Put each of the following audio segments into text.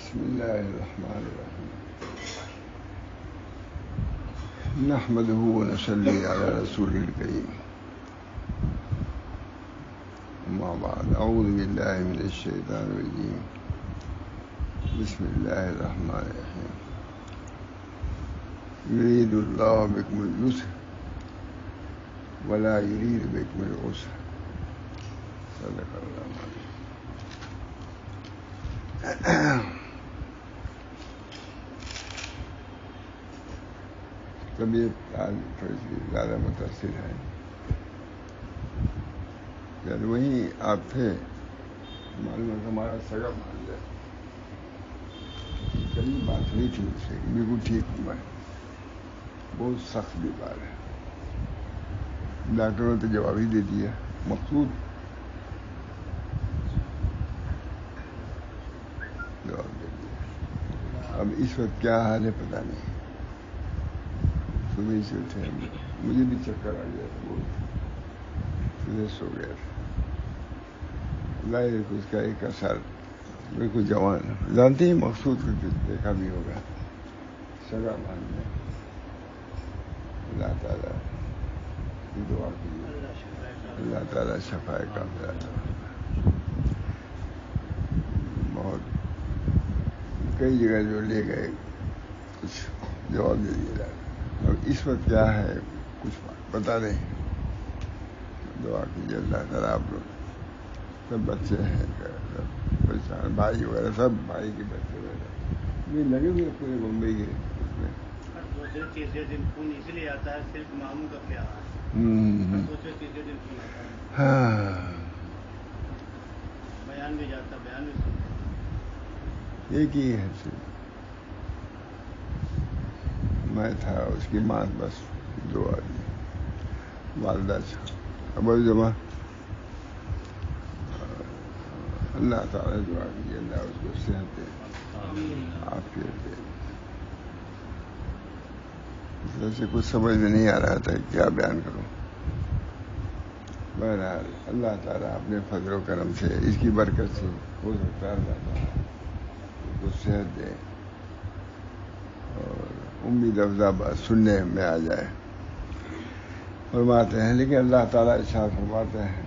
بسم الله الرحمن الرحيم نحمده ونصلي على رسوله الكريم أما بعد أعوذ بالله من الشيطان الرجيم بسم الله الرحمن الرحيم يريد الله بكم اليسر ولا يريد بكم العسر صدق الله العظيم. طبیعت تھوڑی سی زیادہ متاثر ہے. یار وہیں آپ تھے معلوم ہے ہمارا سگا مان جائے کبھی بات نہیں تھی اس سے بالکل ٹھیک ہوں میں بہت سخت بیمار ہے. ڈاکٹروں نے تو جواب ہی دے دیا مقصود جواب دے دیا. اب اس وقت کیا حال ہے پتہ نہیں. صبح سے اٹھے مجھے بھی چکر آ گیا تھا بہت صبح سو گیا تھا. ظاہر اس کا ایک اثر بالکل جوان جانتے ہیں مقصود کو دیکھا بھی ہوگا سگا مان میں. اللہ تعالیٰ کی دعا کیجیے اللہ تعالیٰ شفائے کا بہت کئی جگہ جو لے گئے کچھ جواب دے دیا. اب اس وقت کیا ہے کچھ پتا نہیں. دعا کیجیے اللہ تعالیٰ. آپ لوگ سب بچے ہیں سب پریشان بھائی وغیرہ سب بھائی کے بچے وغیرہ یہ لگے ہوئے پورے ممبئی کے اس میں. دوسرے تیسرے دن فون اس لیے آتا ہے صرف ماموں کا کیا ہے. دوسرے تیسرے دن فون آتا ہے. ہاں بیان بھی جاتا بیان بھی سنتا. ایک ہی ہے صرف میں تھا اس کی ماں بس دو آدمی والدہ تھا. ابو جمع اللہ تعالیٰ دعا کیجیے اللہ اس کو صحت دے عافیت دے. اس طرح سے کچھ سمجھ میں نہیں آ رہا تھا کیا بیان کروں. بہرحال اللہ تعالیٰ اپنے فضل و کرم سے اس کی برکت سے ہو سکتا ہے اللہ تعالیٰ اس کو صحت دے اور امید افزا بات سننے میں آ جائے. فرماتے ہیں لیکن اللہ تعالیٰ ارشاد فرماتے ہیں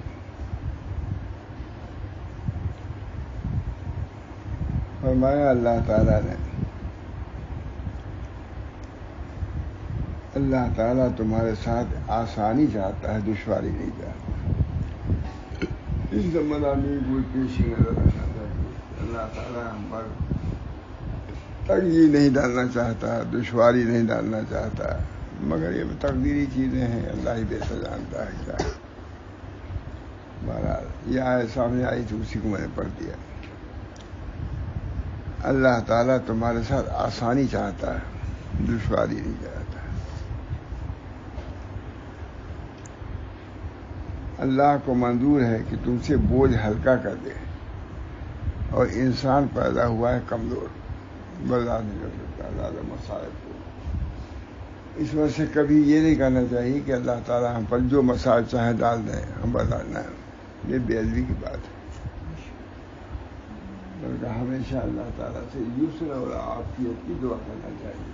فرمایا اللہ تعالیٰ تمہارے ساتھ آسانی چاہتا ہے دشواری نہیں چاہتا. اس زمانہ میں کوئی پیشی نظر رکھنا چاہیے. اللہ تعالیٰ ہم پر تنگی نہیں ڈالنا چاہتا دشواری نہیں ڈالنا چاہتا مگر یہ تقدیری چیزیں ہیں اللہ ہی بہتر جانتا ہے کیا. بہرحال یہ آئے سامنے آئی تھی اسی کو میں نے پڑھ دیا. اللہ تعالیٰ تمہارے ساتھ آسانی چاہتا ہے دشواری نہیں چاہتا. اللہ کو منظور ہے کہ تم سے بوجھ ہلکا کر دے اور انسان پیدا ہوا ہے کمزور برداشت نہیں کر سکتا زیادہ مسائل کو. اس وجہ سے کبھی یہ نہیں کرنا چاہیے کہ اللہ تعالیٰ ہم پر جو مسائل چاہے ڈال دیں ہم برداشت نہ. یہ بے ادبی کی بات ہے. بلکہ ہمیشہ اللہ تعالیٰ سے یسر اور عافیت کی دعا کرنا چاہیے.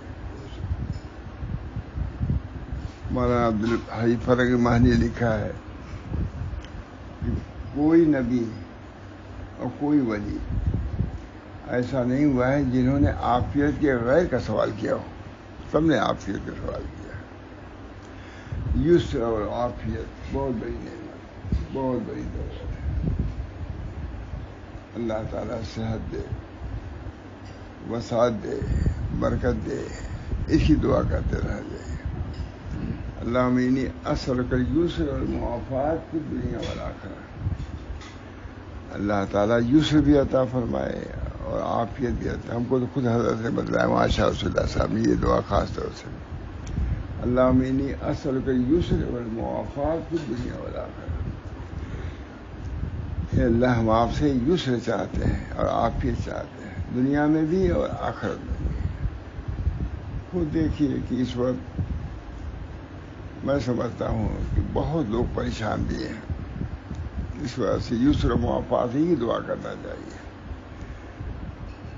مولانا عبدالحی فرق مہدی لکھا ہے کہ کوئی نبی اور کوئی ولی ایسا نہیں ہوا ہے جنہوں نے عافیت کے غیر کا سوال کیا ہو. سب نے عافیت کا سوال کیا. یسر اور عافیت بہت بڑی نعمت بہت بڑی دولت ہے. اللہ تعالیٰ صحت دے وسعت دے برکت دے اس کی دعا کرتے رہ جائے. اللہم انی اسألک اليسر والمعافات فی الدنیا والآخرہ. اللہ تعالیٰ یسر بھی عطا فرمائے اور عافیت بھی عطا. ہم کو تو خود حضرت نے بتلایا ماشاء رسول اللہ صاحب نے یہ دعا خاص طور سے. اللہم انی اسألک اليسر والمعافات فی الدنیا والآخرہ. اے اللہ ہم آپ سے یسر چاہتے ہیں اور عافیت چاہتے ہیں دنیا میں بھی اور آخرت میں بھی. خود دیکھیے کہ اس وقت میں سمجھتا ہوں کہ بہت لوگ پریشان بھی ہیں. اس وجہ سے یسر و معافات ہی دعا کرنا چاہیے.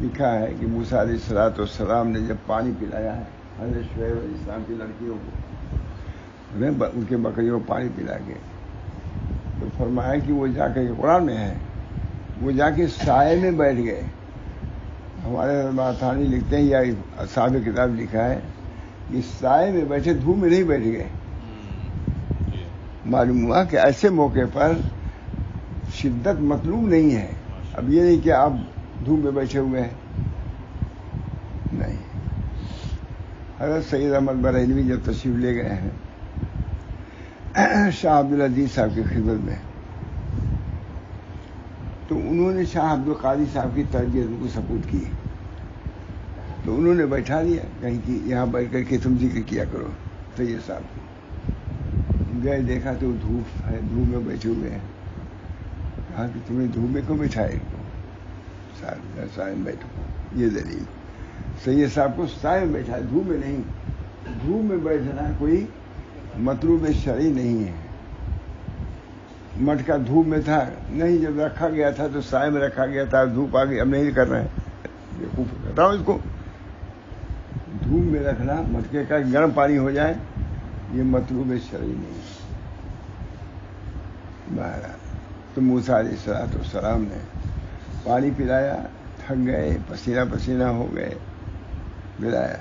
لکھا ہے کہ موسیٰ علیہ السلام نے جب پانی پلایا ہے حضرت شعیب علیہ السلام کی لڑکیوں کو، ان کے بکریوں کو پانی پلا کے، تو فرمایا کہ وہ جا کے قرآن میں ہے، وہ جا کے سائے میں بیٹھ گئے. ہمارے ماتھانی لکھتے ہیں یا صاحب کتاب لکھا ہے کہ سائے میں بیٹھے، دھوپ میں نہیں بیٹھ گئے. معلوم ہوا کہ ایسے موقع پر شدت مطلوب نہیں ہے. اب یہ نہیں کہ آپ دھوپ میں بیٹھے ہوئے ہیں، نہیں. حضرت سید احمد بریلوی جب تشریف لے گئے ہیں شاہ عبدالعزیز صاحب کی خدمت میں، تو انہوں نے شاہ عبدالقادر صاحب کی تربیت کو سپورٹ کی، تو انہوں نے بیٹھا دیا کہیں کہ یہاں بیٹھ کر کے تم ذکر کیا کرو. سید صاحب گئے، دیکھا تو دھوپ ہے، دھوپ میں بیٹھے ہوئے ہیں. کہا کہ تمہیں دھوپ میں کیوں بٹھائے؟ سائے میں بیٹھو. یہ دلیل سید صاحب کو سائے میں بیٹھا، دھوپ میں نہیں. دھوپ میں بیٹھنا کوئی مطلوب شرعی نہیں ہے. مٹکا دھوپ میں تھا نہیں، جب رکھا گیا تھا تو سائے میں رکھا گیا تھا، دھوپ آ گئی، اب نہیں کر رہے ہیں. بتاؤ اس کو دھوپ میں رکھنا، مٹکے کا گرم پانی ہو جائے، یہ مطلوب شرعی نہیں ہے. بہرحال تو موسیٰ علیہ السلام نے پانی پلایا، تھک گئے، پسینہ پسینہ ہو گئے، پلایا،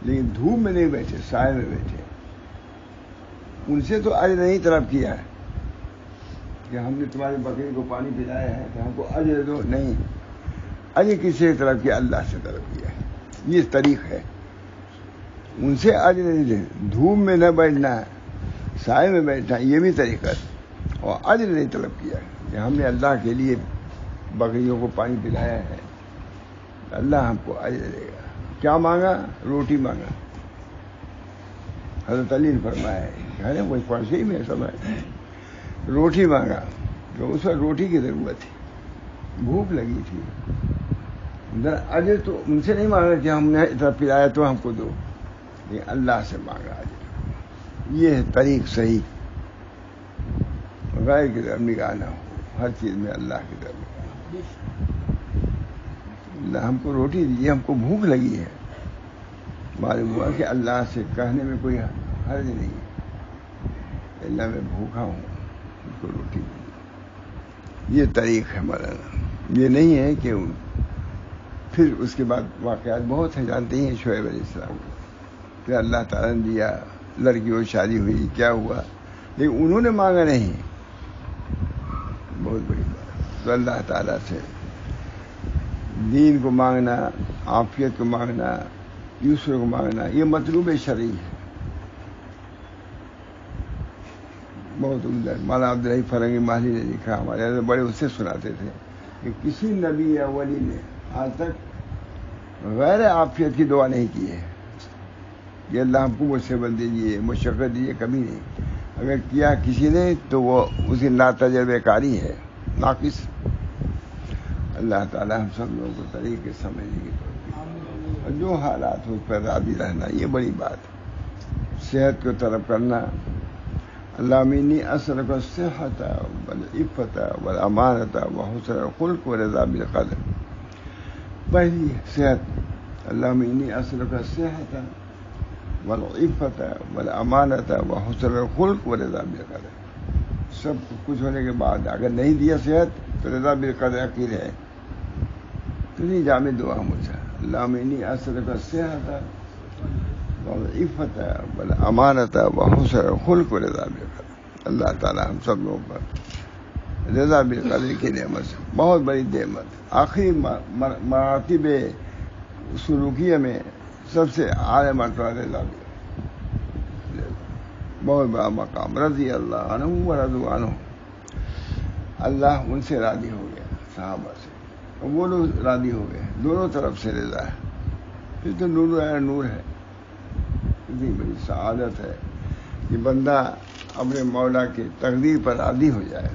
لیکن دھوپ میں نہیں بیٹھے، سائے میں بیٹھے. ان سے تو اجر نہیں طلب کیا ہے کہ ہم نے تمہاری بکری کو پانی پلایا ہے تو ہم کو اجر دو، نہیں. اجر کس سے طلب کیا؟ اللہ سے طلب کیا ہے. یہ طریق ہے. ان سے اجر نہیں دے، دھوپ میں نہ بیٹھنا، سائے میں بیٹھنا، یہ بھی طریقہ ہے. اور اجر نہیں طلب کیا کہ ہم نے اللہ کے لیے بکریوں کو پانی پلایا ہے، اللہ ہم کو اجر دے گا. کیا مانگا؟ روٹی مانگا. حضرت علی نے فرمایا ہے وہی پڑھے میں سمجھ، روٹی مانگا. تو اس وقت روٹی کی ضرورت تھی، بھوک لگی تھی. اجر تو ان سے نہیں مانگا کہ ہم نے اتنا پلایا تو ہم کو دو، لیکن اللہ سے مانگا اجر. یہ ہے طریق صحیح. غیر کی طرف نگاہ نہ ہو، ہر چیز میں اللہ کی طرف نگاہ. اللہ ہم کو روٹی دیجیے، ہم کو بھوک لگی ہے. معلوم ہوا کہ اللہ سے کہنے میں کوئی حرج نہیں ہے، اللہ میں بھوکا ہوں، ان کو روٹی دیجیے. یہ طریق ہے مولانا. یہ نہیں ہے کہ پھر اس کے بعد واقعات بہت ہیں، جانتے ہیں شعیب علیہ السلام کو کہ اللہ تعالیٰ نے دیا، لڑکیوں شادی ہوئی، کیا ہوا، لیکن انہوں نے مانگا نہیں. بہت بڑی بات. تو اللہ تعالیٰ سے دین کو مانگنا، عافیت کو مانگنا، دوسروں کو مانگنا، یہ مطلوب شرعی ہے. بہت عمدہ. مولانا عبدالرحیم فرنگی مالی نے لکھا، ہمارے بڑے اس سے سناتے تھے کہ کسی نبی یا ولی نے آج تک غیر عافیت کی دعا نہیں کی ہے کہ اللہ ہم کو مصیبت دیجیے، مشقت دیجیے، کبھی نہیں. اگر کیا کسی نے تو وہ اسی ناتجربہ کاری ہے، ناقص. اللہ تعالیٰ ہم سب لوگوں کو طریقے سمجھنے کی توفیق، اور جو حالات ہو اس پر راضی رہنا، یہ بڑی بات ہے. صحت کو طلب کرنا. اللہم انی اسألک الصحۃ والعفۃ والامانۃ وحسن الخلق ورضا بالقدر. پہلی صحت. اللہم انی اسألک الصحۃ والعفۃ والامانۃ وحسن الخلق ورضا بالقدر. سب کچھ ہونے کے بعد اگر نہیں دیا صحت تو رضا بالقدر عقید ہے. تو نہیں جامع دعا مجھ سے، اللہم انی اسألک الصحۃ والعفۃ والامانۃ وحسن الخلق ورضا بالقدر. اللہ تعالیٰ ہم سب لوگوں پر رضا بالقدر کی نعمت سے، بہت بڑی نعمت. آخری مراتب سلوکیہ میں سب سے اعلیٰ مرتبہ رضا بالقدر، بہت بڑا مقام. رضی اللہ عنہ ورضوا عنہ. اللہ ان سے راضی ہو گیا، صحابہ سے، اور وہ لوگ راضی ہو گئے. دونوں طرف سے رضا ہے. پھر تو نور نور ہے. اتنی بڑی سعادت ہے کہ بندہ اپنے مولا کی تقدیر پر راضی ہو جائے.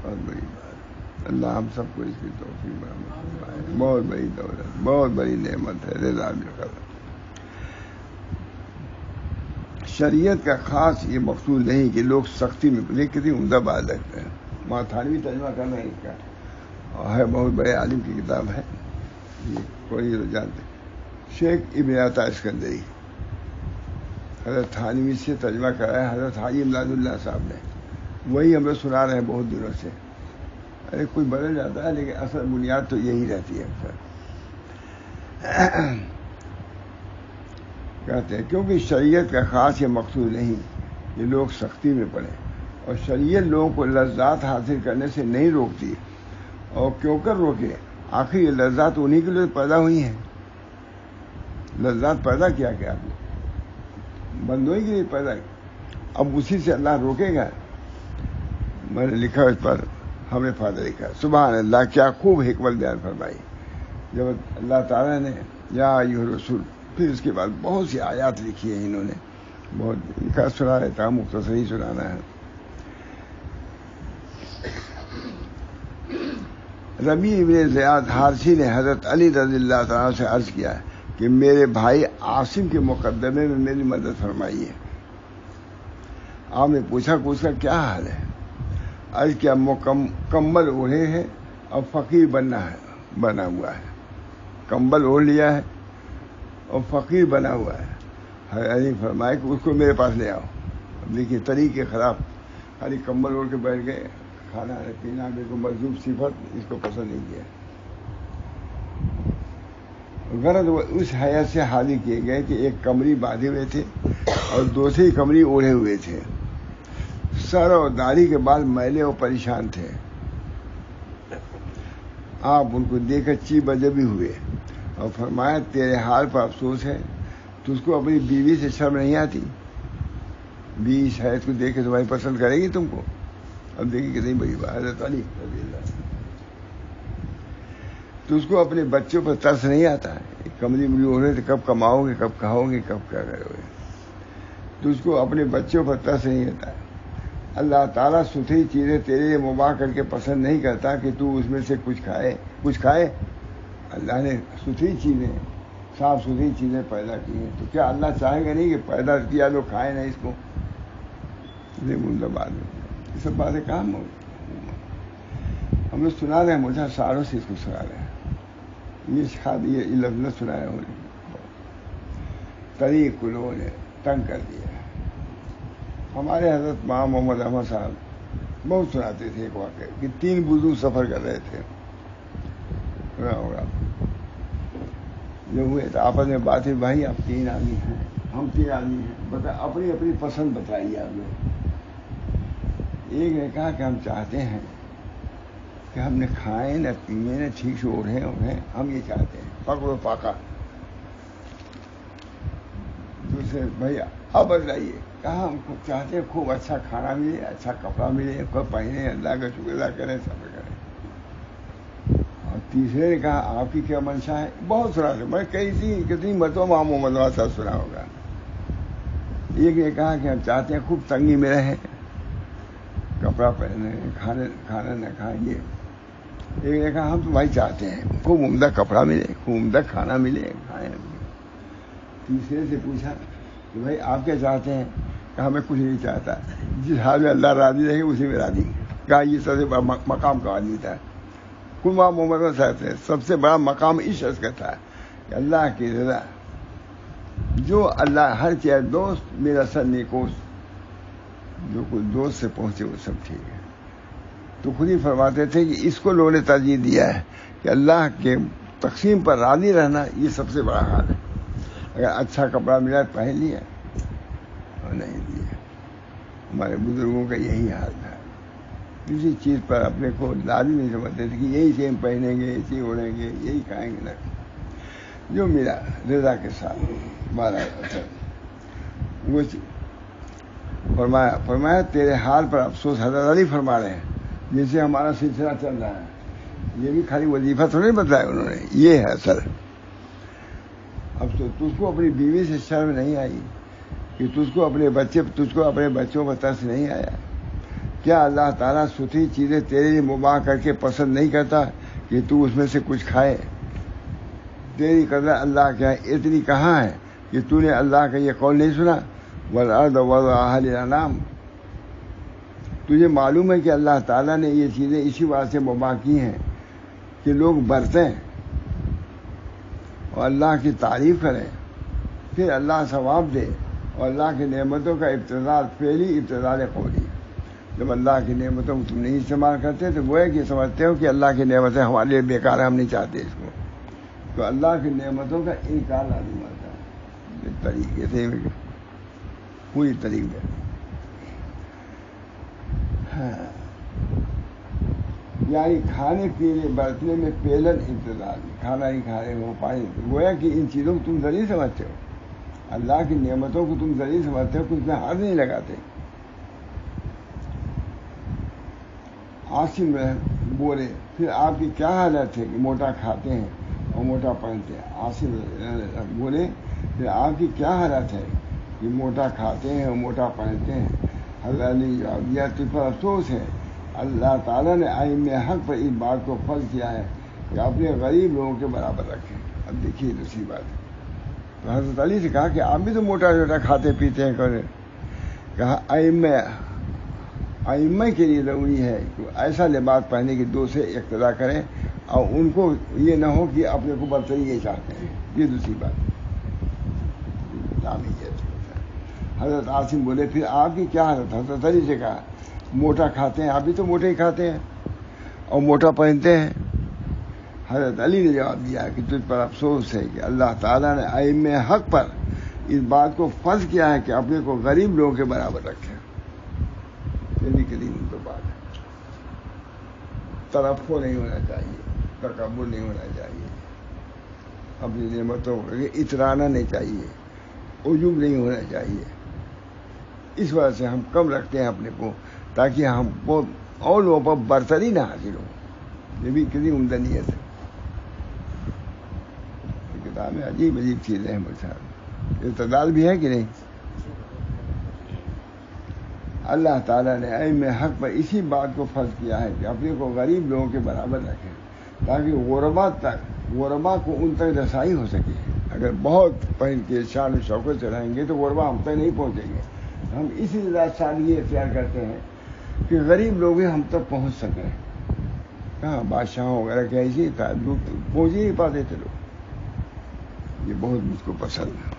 بہت بڑی بات. اللہ ہم سب کو اس کی توفیق فرمائے. بہت بڑی دولت، بہت بڑی نعمت ہے رضا بالقدر. شریعت کا خاص یہ مقصود نہیں کہ لوگ سختی میں، یہ کتنی عمدہ بات لگتے ہیں. وہاں تھانوی ترجمہ کرنا ہے اس کا، اور ہے بہت بڑے عالم کی کتاب ہے یہ، کوئی تو جانتے. شیخ ابن عطا اسکندری حضرت تھانوی سے ترجمہ کرایا حضرت حاجی امداد اللہ صاحب نے، وہی ہم لوگ سنا رہے ہیں بہت دنوں سے. ارے کوئی بدل جاتا ہے لیکن اصل بنیاد تو یہی رہتی ہے اکثر. کہتے ہیں کیونکہ شریعت کا خاص یہ مقصود نہیں کہ لوگ سختی میں پڑیں، اور شریعت لوگوں کو لذات حاصل کرنے سے نہیں روکتی. اور کیوں کر روکے؟ آخر یہ لذات انہی کے لیے پیدا ہوئی ہیں. لذات پیدا کیا آپ نے؟ بندوں کے لیے پیدا. اب اسی سے اللہ روکے گا؟ میں نے لکھا اس پر ہمیں فائدہ لکھا. سبحان اللہ، کیا خوب حکمت بیان فرمائی. جب اللہ تعالیٰ نے یا ایھا الرسول، پھر اس کے بعد بہت سی آیات لکھی ہیں انہوں نے، بہت لکھا. سنا رہتا ہوں، مختصر ہی سنانا ہے. ربیع ابن زیاد حارثی نے حضرت علی رضی اللہ تعالیٰ سے عرض کیا کہ میرے بھائی عاصم کے مقدمے میں میری مدد فرمائیے. آپ نے پوچھا کہ اس کا کیا حال ہے؟ عرض کیا کمبل اوڑھے ہے اور فقیر بنا ہوا ہے. کمبل اوڑھ لیا ہے اور فقیر بنا ہوا ہے. علی فرمایا کہ اس کو میرے پاس لے آؤ. اب دیکھیے طریقے خراب، خالی کمبل اوڑھ کے بیٹھ گئے. کھانا پینا بالکل مجذوب صفت، اس کو پسند نہیں کیا. غرض وہ اس حیثیت سے حاضر کیے گئے کہ ایک کمری باندھے ہوئے تھے اور دوسری کمری اوڑھے ہوئے تھے. سر اور داڑھی کے بال میلے اور پریشان تھے. آپ ان کو دیکھ کر چی بجبی ہوئے اور فرمایا تیرے حال پر افسوس ہے، تجھ کو اپنی بیوی سے شرم نہیں آتی؟ بیوی شاید کو دیکھ کے تمہاری پسند کرے گی تم کو. اب دیکھیے کتنی بڑی بات. حضرت علی رضی اللہ، تو اس کو اپنے بچوں پر ترس نہیں آتا ہے؟ کمری مری ہو رہے تھے، کب کماؤ گے، کب کھاؤ گے، کب کیا کرو گے؟ تو اس کو اپنے بچوں پر ترس نہیں آتا ہے. اللہ تعالیٰ ستھری چیزیں تیرے لیے مباح کر کے پسند نہیں کرتا کہ تو اس میں سے کچھ کھائے. اللہ نے ستھری چیزیں، صاف ستھری چیزیں پیدا کی ہیں، تو کیا اللہ چاہے گا نہیں کہ پیدا کیا لوگ کھائیں نہیں اس کو؟ بات یہ سب باتیں کہاں ہم لوگ سنا رہے ہیں، مجھے سالوں سے اس کو سنا رہے ہیں. یہ لفظ نہ سنایا ہوں، طریق لوگوں نے تنگ کر دیا. ہمارے حضرت ماں محمد احمد صاحب بہت سناتے تھے ایک واقعہ کہ 3 بزرگ سفر کر رہے تھے. سنا ہوگا جو ہوئے تو آپس میں بات ہے، بھائی آپ 3 آدمی ہیں، ہم 3 آدمی ہیں، بتا اپنی اپنی پسند بتائیے آپ لوگ. ایک نے کہا کہ ہم چاہتے ہیں کہ ہم نے کھائیں نہ پیئیں نہ ٹھیک سے اوڑھیں، ہم یہ چاہتے ہیں فقر و فاقہ. دوسرے بھائی اب بتلائیے، کہا ہم کو چاہتے ہیں خوب اچھا کھانا ملے، اچھا کپڑا ملے، خوب پہنے، اللہ کا شکر ادا کریں، صبر کریں. اور تیسرے نے کہا آپ کی کیا منشا ہے؟ بہت سنا تھا میں، کتنی مرتبہ ماں محمد صاحب سنا ہوگا. ایک نے کہا کہ ہم چاہتے ہیں خوب تنگی میں رہیں، کپڑا پہنے، کھانا نہ کھائیں. ایک نے کہا ہم تو بھائی چاہتے ہیں خوب عمدہ کپڑا ملے، خوب عمدہ کھانا ملے، کھائیں. تیسرے سے پوچھا کہ بھائی آپ کیا چاہتے ہیں؟ کہا میں کچھ نہیں چاہتا، جس حال میں اللہ راضی رہے اسی میں راضی. کہا یہ سب سے بڑا مقام کا آدمی تھا. خود محمد صاحب سے سب سے بڑا مقام اس شخص کا تھا کہ اللہ کی رضا. جو اللہ ہر چیز دوست میرا سر نیکوس، جو کوئی دوست سے پہنچے وہ سب ٹھیک ہے. تو خود ہی فرماتے تھے کہ اس کو لوگوں نے ترجیح دیا ہے کہ اللہ کے تقسیم پر راضی رہنا یہ سب سے بڑا حال ہے. اگر اچھا کپڑا ملا پہن لیا اور نہیں لیا. ہمارے بزرگوں کا یہی حال تھا، کسی چیز پر اپنے کو لازم نہیں سمجھتے تھے کہ یہی چیز پہنیں گے، یہی اوڑھیں گے، یہی کھائیں گے. نہ جو ملا رضا کے ساتھ بارہ وہ فرمایا تیرے حال پر افسوس. حضرت علی فرما رہے ہیں جن سے ہمارا سلسلہ چل رہا ہے. یہ بھی خالی وظیفہ تھوڑی بتایا انہوں نے، یہ ہے اصل. اب تو تجھ کو اپنی بیوی سے شرم نہیں آئی کہ تجھ کو اپنے بچوں پر ترس نہیں آیا؟ کیا اللہ تعالیٰ ستھری چیزیں تیرے لیے مباح کر کے پسند نہیں کرتا کہ تو اس میں سے کچھ کھائے؟ تیری قدر اللہ کیا اتنی کہاں ہے کہ تو نے اللہ کا یہ قول نہیں سنا؟ والارض وضعها للانام. تجھے معلوم ہے کہ اللہ تعالیٰ نے یہ چیزیں اسی واسطے مباح کی ہیں کہ لوگ برتیں اور اللہ کی تعریف کریں، پھر اللہ ثواب دے. اور اللہ کی نعمتوں کا ابتذال فعلی ابتذال قولی. جب اللہ کی نعمتوں کو تم نہیں استعمال کرتے تو وہ ہے کہ سمجھتے ہو کہ اللہ کی نعمتیں ہمارے لیے بیکار ہے، ہم نہیں چاہتے اس کو. تو اللہ کی نعمتوں کا انکار لازم ہوتا ہے اس طریقے سے پوری طریقے. یعنی کھانے پینے برتنے میں پیلن ابتذال، کھانا ہی کھا رہے ہو پانی، گویا کہ ان چیزوں کو تم ذلیل سمجھتے ہو. اللہ کی نعمتوں کو تم ذلیل سمجھتے ہو، کچھ میں ہاتھ نہیں لگاتے. عاصم بولے پھر آپ کی کیا حالت ہے کہ موٹا کھاتے ہیں اور موٹا پہنتے ہیں. عاصم بولے پھر آپ کی کیا حالت ہے کہ موٹا کھاتے ہیں اور موٹا پہنتے ہیں. حضرت علی جواب دیا تو پر افسوس ہے اللہ تعالیٰ نے ائمہ حق پر اس بات کو فرض کیا ہے کہ اپنے غریب لوگوں کے برابر رکھیں. اب دیکھیے دوسری بات ہے، تو حضرت علی سے کہا کہ آپ بھی تو موٹا چھوٹا کھاتے پیتے ہیں. کہا ائمہ کے لیے ضروری ہے کہ ایسا لباس پہنے کی دو سے اقتدا کریں اور ان کو یہ نہ ہو کہ اپنے کو برتری یہ چاہتے ہیں. یہ دوسری بات ہے. حضرت عاصم بولے پھر آپ کی کیا حالت. حضرت علی سے کہا موٹا کھاتے ہیں، آپ بھی تو موٹے ہی کھاتے ہیں اور موٹا پہنتے ہیں. حضرت علی نے جواب دیا کہ تجھ پر افسوس ہے کہ اللہ تعالیٰ نے ائمہ حق پر اس بات کو فرض کیا ہے کہ اپنے کو غریب لوگوں کے برابر رکھیں. پہلی کے دن ان کو بات ہے، ترفع نہیں ہونا چاہیے، تکبر نہیں ہونا چاہیے، اپنی نعمتوں کو اترانا نہیں چاہیے، عجب نہیں ہونا چاہیے. اس وجہ سے ہم کم رکھتے ہیں اپنے کو تاکہ ہم کو اور لوگوں پر برتری نہ حاصل ہو. یہ بھی کتنی عمدہ نیت ہے. کتاب میں عجیب عجیب چیزیں ہیں میرے ساتھ. اعتدال بھی ہے کہ نہیں. اللہ تعالیٰ نے ائمہ حق پر اسی بات کو فرض کیا ہے کہ اپنے کو غریب لوگوں کے برابر رکھیں تاکہ غربا کو ان تک رسائی ہو سکے. اگر بہت پہن کے شان و شوکت سے رہیں گے تو غربا ہم تک نہیں پہنچیں گے. ہم اسی سادگی اختیار کرتے ہیں کہ غریب لوگ ہی ہم تک پہنچ سکیں. کہاں بادشاہوں وغیرہ کے ایسے ہی تھا، پہنچ ہی نہیں پاتے تھے لوگ. یہ بہت مجھ کو پسند ہے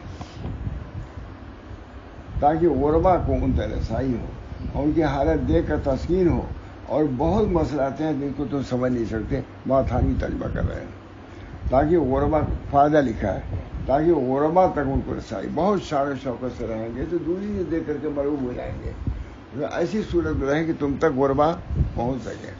تاکہ غربا کو ان تک رسائی ہو اور ان کی حالت دیکھ کر تسکین ہو. اور بہت مسئلات ہیں جن کو تم سمجھ نہیں سکتے، ماتھانی ترجمہ کر رہے ہیں تاکہ غربا فائدہ لکھا ہے تاکہ غربا تک ان کو رسائی. بہت شان و شوکت سے رہیں گے تو دوری سے دیکھ کر کے مرعوب ہو جائیں گے. ایسی صورت میں رہیں کہ تم تک غربا پہنچ سکے.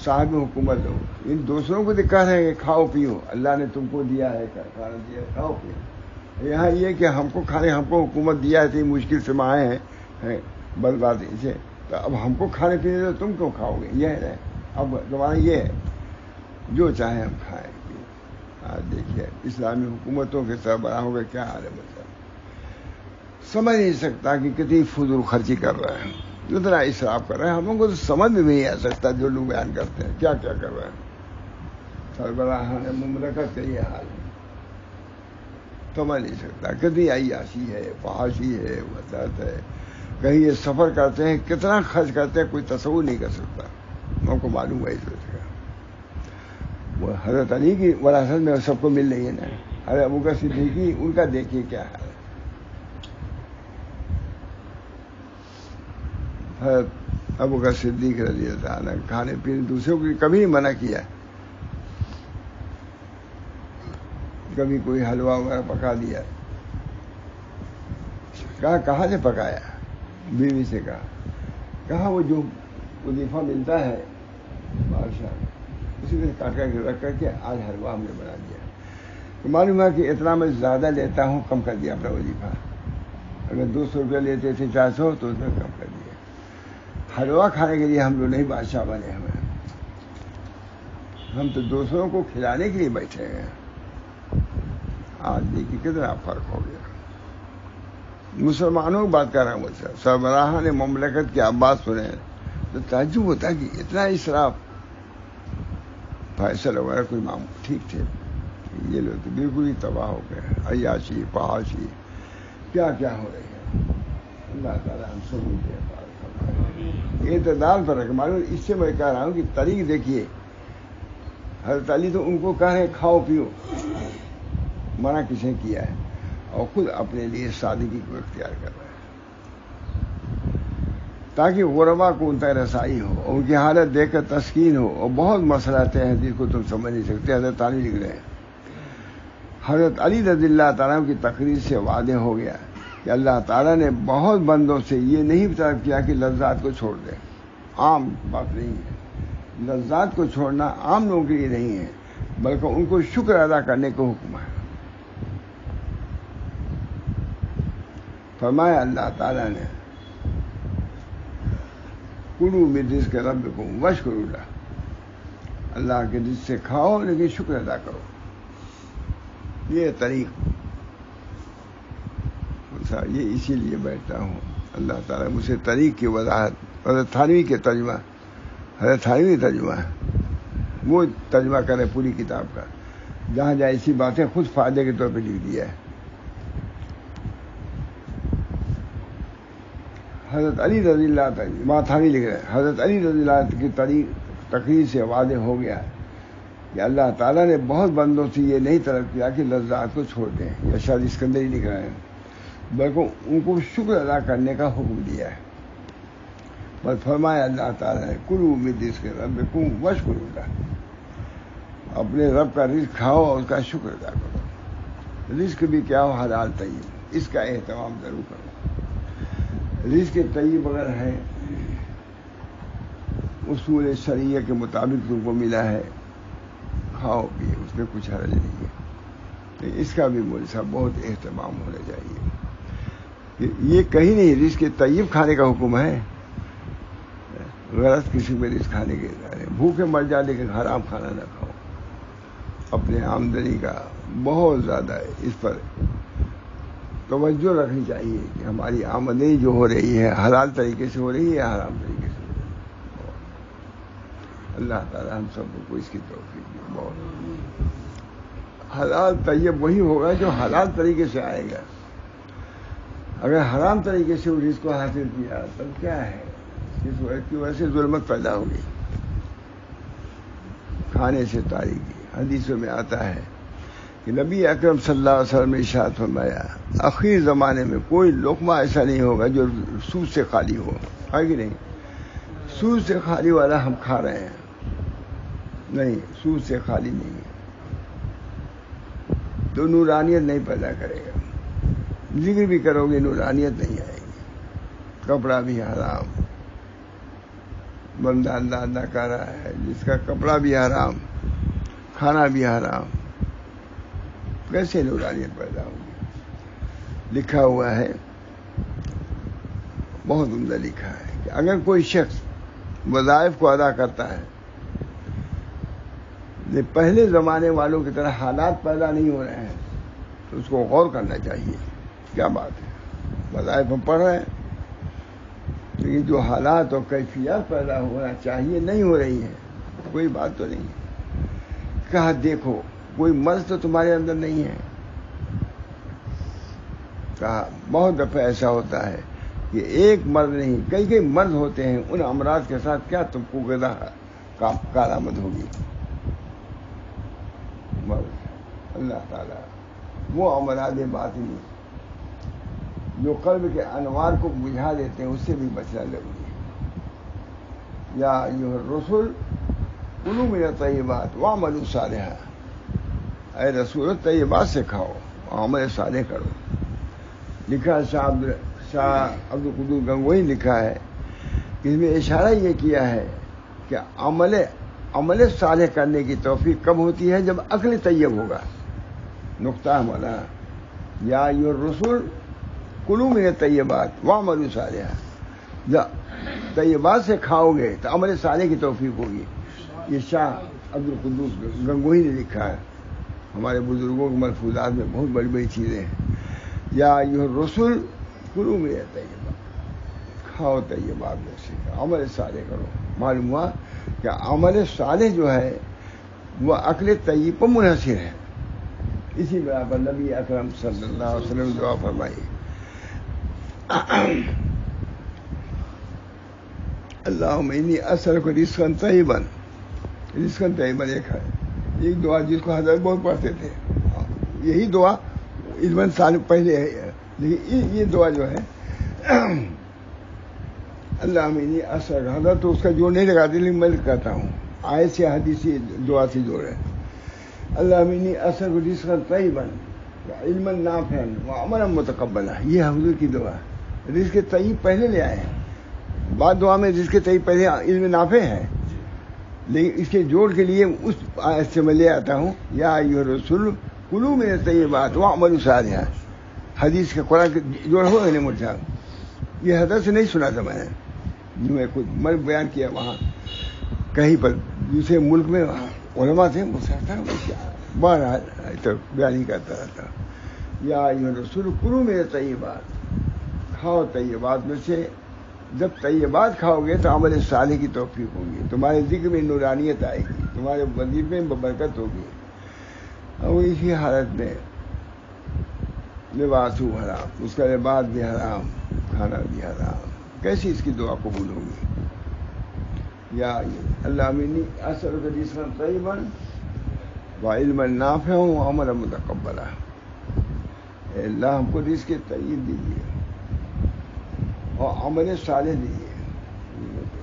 صاحب حکومت ہو، ان دوسروں کو دکھا رہے ہیں کہ کھاؤ پیو، اللہ نے تم کو دیا ہے کھانا دیا ہے، کھاؤ پیو. یہاں یہ کہ ہم کو کھانے، ہم کو حکومت دیا ہے، مشکل سے آئے ہیں بربادی سے، تو اب ہم کو کھانے پینے تو تم کیوں کھاؤ گے. یہ ہے اب تمہارا، یہ ہے جو چاہے ہم کھائیں. دیکھیے اسلامی حکومتوں کے سربراہوں کا کیا حال ہے. مطلب سمجھ نہیں سکتا کہ کتنی فضول خرچی کر رہے ہیں، اتنا اسراف کر رہے ہیں. ہم لوگوں کو تو سمجھ میں نہیں آ سکتا جو لوگ بیان کرتے ہیں کیا کیا کر رہے ہیں. سربراہان مملکت کا یہ حال ہے، سمجھ نہیں سکتا. کتنی عیاشی ہے، فحاشی ہے، وسعت ہے. کہیں یہ سفر کرتے ہیں کتنا خرچ کرتے ہیں کوئی تصور نہیں کر سکتا. ہم کو معلوم ہے اس وجہ سے. وہ حضرت علی کی وراثت میں سب کو مل رہی ہے نا. حضرت ابوبکر صدیقی ان کا دیکھیے کیا حال ہے. حضرت ابوبکر صدیق رضی اللہ عنہ کھانے پینے دوسروں کو کبھی نہیں منع کیا. کبھی کوئی حلوہ وغیرہ پکا دیا، کہاں سے پکایا؟ بیوی سے کہا وہ جو وظیفہ ملتا ہے بادشاہ اسی میں کاٹ کر کے رکھ کر کے آج حلوہ ہم نے بنا دیا. تو معلوم ہے کہ اتنا میں زیادہ لیتا ہوں، کم کر دیا اپنا وظیفہ. اگر 200 روپیہ لیتے تھے 400 تو اس میں کم کر دیا. حلوہ کھانے کے لیے ہم لوگ نہیں بادشاہ بنے. ہم تو دوسروں کو کھلانے کے لیے بیٹھے ہیں. آج دیکھیے کتنا فرق ہو گیا. مسلمانوں کی بات کر رہا ہوں مجھ سے. سربراہان مملکت کی بات سنیں تو تعجب ہوتا ہے کہ اتنا اسراف. فیصل وغیرہ کوئی معمول ٹھیک تھے، یہ لوگ تو بالکل ہی تباہ ہو گئے. عیاشی، فحاشی، کیا کیا ہو رہی ہے. اللہ تعالیٰ ہم سب مجھے اعتدال پر رکھ. معلوم اس سے میں کہہ رہا ہوں کہ طریق دیکھیے. حضرت علی تو ان کو کہہ رہے ہیں کھاؤ پیو، منع کس نے کیا ہے؟ اور خود اپنے لیے سادگی کو اختیار کر رہے ہیں تاکہ غربا کو ان تک رسائی ہو، ان کی حالت دیکھ کر تسکین ہو. اور بہت مسئلہ ہیں جس کو تم سمجھ نہیں سکتے. حضرت علی لکھ رہے ہیں حضرت علی رضی اللہ تعالیٰ کی تقریر سے واضح ہو گیا کہ اللہ تعالیٰ نے بہت بندوں سے یہ نہیں طلب کیا کہ لذات کو چھوڑ دیں. عام بات نہیں ہے. لذات کو چھوڑنا عام لوگوں کے لیے نہیں ہے، بلکہ ان کو شکر ادا کرنے کا حکم ہے. فرمایا اللہ تعالیٰ نے کلوا من رزق ربکم واشکروا لہ، اللہ کے رزق سے کھاؤ لیکن شکر ادا کرو. یہ طریق یہ اسی لیے بیٹھتا ہوں. اللہ تعالیٰ مجھے طریق کی وضاحت حضرت تھانوی کے ترجمہ، حضرت تھانوی ترجمہ وہ ترجمہ کرے پوری کتاب کا، جہاں جہاں اسی باتیں خود فائدے کے طور پہ لکھ دیا ہے. حضرت علی رضی اللہ تعالیٰ تھانوی لکھ رہے ہیں حضرت علی رضی اللہ کی تقریر سے واضح ہو گیا کہ اللہ تعالیٰ نے بہت بندوں سے یہ نہیں طلب کیا کہ لذات کو چھوڑ دیں، یا شاید اسکندری لکھ رہے ہیں، بلکہ ان کو شکر ادا کرنے کا حکم دیا ہے. بس فرمایا اللہ تعالیٰ نے کلوا من رزق ربکم واشکروا لہ، اپنے رب کا رزق کھاؤ اور اس کا شکر ادا کرو. رزق بھی کیا ہو حلال طیب، اس کا اہتمام ضرور کرو. رزق طیب اگر ہے اصول شریعہ کے مطابق تم کو ملا ہے، کھاؤ پیے، اس میں کچھ حرج نہیں ہے. اس کا بھی مول صاحب بہت اہتمام ہونا چاہیے. یہ کہیں نہیں رزق طیب کھانے کا حکم ہے. غرض کسی میں رزق کھانے کے بھوکے مر جا لیکن حرام کھانا نہ کھاؤ. اپنے آمدنی کا بہت زیادہ اس پر توجہ رکھنی چاہیے کہ ہماری آمدنی جو ہو رہی ہے حلال طریقے سے ہو رہی ہے یا حرام طریقے سے ہو رہی ہے. اللہ تعالیٰ ہم سب کو اس کی توفیق دے. بہت حلال طیب وہی ہوگا جو حلال طریقے سے آئے گا. اگر حرام طریقے سے رزق کو حاصل کیا تب کیا ہے؟ اس کی وجہ سے ظلمت پیدا ہوگی. کھانے سے تاریخی حدیثوں میں آتا ہے کہ نبی اکرم صلی اللہ علیہ وسلم نے ارشاد فرمایا آخری زمانے میں کوئی لقمہ ایسا نہیں ہوگا جو سود سے خالی ہو. ہے کہ نہیں؟ سود سے خالی والا ہم کھا رہے ہیں، نہیں، سود سے خالی نہیں ہے. تو نورانیت نہیں پیدا کرے گا. ذکر بھی کرو گے نورانیت نہیں آئے گی. کپڑا بھی حرام، بندہ انداز نہ کر رہا ہے جس کا کپڑا بھی حرام، کھانا بھی حرام، کیسے نورانیت پیدا ہوگی؟ لکھا ہوا ہے، بہت عمدہ لکھا ہے کہ اگر کوئی شخص وظائف کو ادا کرتا ہے، پہلے زمانے والوں کی طرح حالات پیدا نہیں ہو رہے ہیں، تو اس کو غور کرنا چاہیے. کیا بات ہے؟ وظائف ہم پڑھ رہے ہیں لیکن جو حالات اور کیفیات پیدا ہونا چاہیے نہیں ہو رہی ہے. کوئی بات تو نہیں. کہا دیکھو کوئی مرض تو تمہارے اندر نہیں ہے. کہا بہت دفعہ ایسا ہوتا ہے کہ ایک مرض نہیں کئی مرض ہوتے ہیں. ان امراض کے ساتھ کیا تم کو غذا کارآمد ہوگی؟ مرض اللہ تعالیٰ وہ امراض باطنی جو قلب کے انوار کو بجھا دیتے ہیں اس سے بھی بچنا ضروری ہے. یا ایھا الرسل کلوا من الطیبات واعملوا صالحا، اے رسول طیبات سے کھاؤ عمل صالح کرو. لکھا شاہ عبد القدوس گنگوئی لکھا ہے کہ اس میں اشارہ یہ کیا ہے کہ عمل صالح کرنے کی توفیق کب ہوتی ہے؟ جب عقل طیب ہوگا. نقطہ ہمارا یا ایھا الرسل کلوا من الطیبات واعملوا صالحا، جب طیبات سے کھاؤ گے تو عمل صالح کی توفیق ہوگی. یہ شاہ عبد القدوس گنگوئی نے لکھا ہے. ہمارے بزرگوں کے ملفوظات میں بہت بڑی بڑی چیزیں ہیں. یا ایھا الرسل کلوا من الطیبات، کھاؤ طیبات میں سے، عمل صالح کرو. معلوم ہوا کہ عمل صالح جو ہے وہ عقل طیب پر منحصر ہے. اسی بنا پر نبی اکرم صلی اللہ علیہ وسلم دعا فرمائی اللہم انی اسألک رزقا طیبا، رزقا طیبا ایک دعا جس کو حضرت بہت پڑھتے تھے، یہی دعا علم سال پہلے ہے، لیکن یہ دعا جو ہے اللہم انی اسألک، حضرت تو اس کا جوڑ نہیں لگاتے، لیکن میں کہتا ہوں آیت سے حدیثی دعا سے جوڑ ہے. اللہم انی اسألک رزقا طیبا علما نافعا وعملا متقبلا، یہ حضور کی دعا. رزق طیب پہلے لے آئے ہیں، بعد دعا میں رزق طیب پہلے علم نافع ہے، لیکن اس کے جوڑ کے لیے اس آیت سے میں لے آتا ہوں یا ایھا الرسول کلوا من الطیبات واعملوا صالحا. حدیث کا قرآن کے جوڑ ہو نہیں مجھا، یہ حضرت سے نہیں سنا تھا میں نے، میں خود میں بیان کیا وہاں کہیں پر دوسرے ملک میں علماء تھے، بہرحال تو بیان ہی کرتا رہتا. یا ایھا الرسول کلوا من الطیبات، کھاؤ طیبات میں سے. جب طیبات کھاؤ گے تو عمل صالح کی توفیق ہوگی، تمہارے ذکر میں نورانیت آئے گی، تمہارے وظیفے میں برکت ہوگی. اور اسی حالت میں لباس حرام، اس کا لباس بھی حرام، کھانا بھی حرام، کیسی اس کی دعا قبول ہوگی؟ یا اللہم انی اسألک رزقا طیبا وعلما نافعا وعملا متقبلا. اے اللہ ہم کو رزق طیب دیجیے اور عمل صالح دیجیے.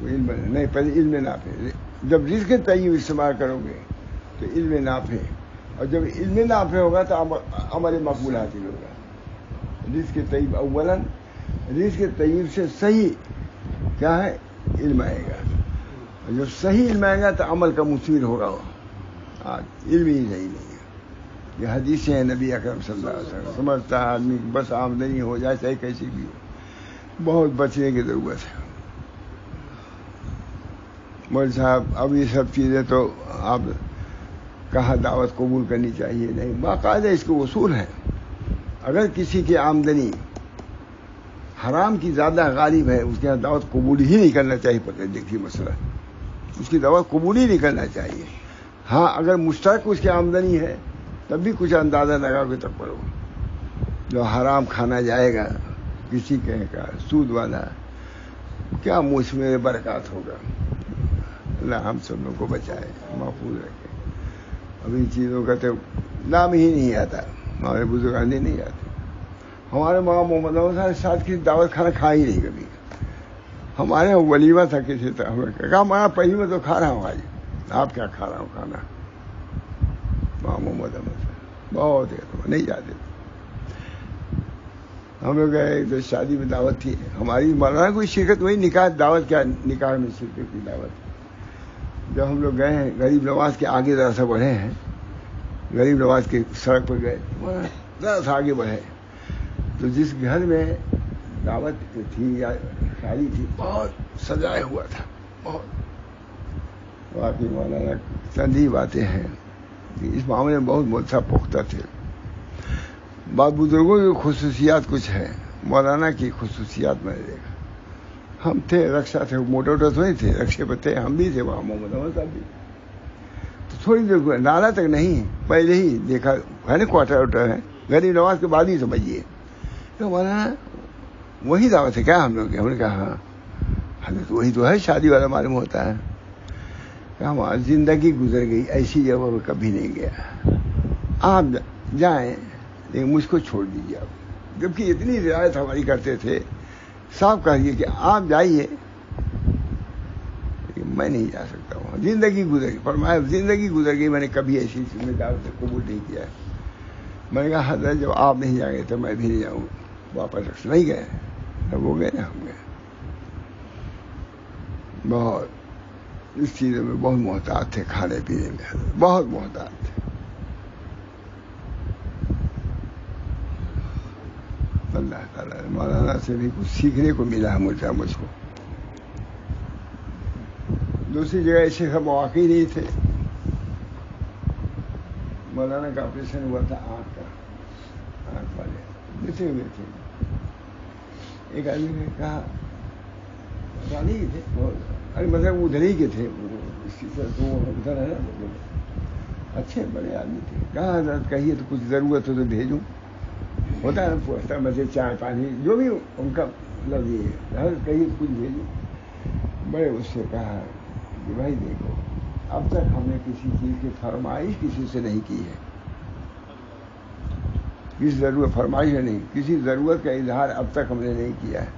علم نہیں، پہلے علم نافع. جب رزق طیب استعمال کرو گے تو علم نافع، اور جب علم نافع ہوگا تو عمل مقبول حاصل ہوگا. رزق طیب اولا، رزق طیب سے صحیح کیا ہے؟ علم آئے گا، اور جب صحیح علم آئے گا تو عمل کا مثمر ہوگا. علم ہی صحیح نہیں ہے. یہ حدیثیں ہیں نبی اکرم صلی اللہ علیہ وسلم. سمجھتا ہے آدمی بس آمدنی ہو جائے چاہے کیسی بھی ہو، بہت بچنے کی ضرورت ہے. مولوی صاحب اب یہ سب چیزیں تو آپ کہاں دعوت قبول کرنی چاہیے؟ نہیں، باقاعدہ اس کے اصول ہیں. اگر کسی کی آمدنی حرام کی زیادہ غالب ہے، اس کے یہاں دعوت قبول ہی نہیں کرنا چاہیے. پتہ دیکھیے مسئلہ، اس کی دعوت قبول ہی نہیں کرنا چاہیے. ہاں اگر مشترک اس کی آمدنی ہے تب بھی کچھ اندازہ لگا کے تب کرو. جو حرام کھانا جائے گا کسی کہیں کا سود والا، کیا موسم برکات ہوگا؟ اللہ ہم سب لوگوں کو بچائے، محفوظ رکھے. اب ان چیزوں کا تو نام ہی نہیں آتا، ہمارے بزرگان نہیں آتے. ہمارے ماں محمد صاحب ساتھ کی دعوت کھانا کھا ہی نہیں کبھی. ہمارے ولیمہ تھا کسی طرح، ہم نے کہا ہمارا پہلی میں تو کھا رہا ہوں، آج آپ کیا کھا رہا ہوں کھانا. ماں محمد بہت نہیں جاتے. ہم لوگ گئے تو شادی میں دعوت تھی ہماری، مولانا کوئی شرکت وہی نکاح دعوت، کیا نکاح میں شرکت کی دعوت. جب ہم لوگ گئے ہیں غریب نواز کے آگے ذرا سا بڑھے ہیں، غریب نواز کے سڑک پر گئے، ذرا سا آگے بڑھے تو جس گھر میں دعوت تھی یا شادی تھی بہت سجایا ہوا تھا. بہت واقعی مولانا چند ہی باتیں ہیں کہ اس معاملے میں بہت ملتا پختہ تھے. بعض بزرگوں کی خصوصیات کچھ ہیں، مولانا کی خصوصیات میں نے دیکھا. ہم تھے رکشا تھے، موٹے موٹے تو نہیں تھے، رکشے پہ تھے، ہم بھی تھے وہاں، محمد احمد صاحب بھی. تو تھوڑی دیر نالا تک نہیں، پہلے ہی دیکھا ہے نا کوارٹر ووٹر ہے، غریب نواز کے بعد ہی سمجھیے. تو مولانا وہی دعوت ہے کیا؟ ہم لوگ ہم نے کہا ہاں حضرت وہی تو ہے، شادی والا معلوم ہوتا ہے. کہا زندگی گزر گئی، ایسی جگہ میں کبھی نہیں گیا. آپ جائیں لیکن مجھ کو چھوڑ دیجیے آپ. جبکہ اتنی رعایت ہماری کرتے تھے، صاف کہیے کہ آپ جائیے لیکن میں نہیں جا سکتا ہوں، زندگی گزر گئی. فرمایا زندگی گزر گئی، میں نے کبھی ایسی ذمہ داری قبول نہیں کیا. میں نے کہا حضرت جب آپ نہیں جائیں گے تو میں بھی نہیں جاؤں. واپس نہیں گئے، تب وہ گئے نا ہم گئے. بہت اس چیزوں میں بہت محتاط تھے، کھانے پینے میں بہت محتاط تھے. اللہ تعالیٰ مولانا سے بھی کچھ سیکھنے کو ملا مجھ کو. دوسری جگہ ایسے سب مواقع نہیں تھے. مولانا کا آپریشن ہوا تھا آنکھ کا، آنکھ والے بیٹھے ہوئے تھے. ایک آدمی نے کہا پانی کے تھے، ارے مطلب ادھر ہی کے تھے، ادھر ہے نا، اچھے بڑے آدمی تھے. کہا حضرت کہیے تو کچھ ضرورت ہو تو بھیجوں. ہوتا ہے نا پوچھتا مجھے چائے پانی جو بھی ان کا مطلب یہ ہے کہیں کچھ بھیجو. بڑے اس سے کہا کہ بھائی دیکھو اب تک ہم نے کسی چیز کی فرمائش کسی سے نہیں کی ہے, کسی ضرورت فرمائش نہیں, کسی ضرورت کا اظہار اب تک ہم نے نہیں کیا ہے.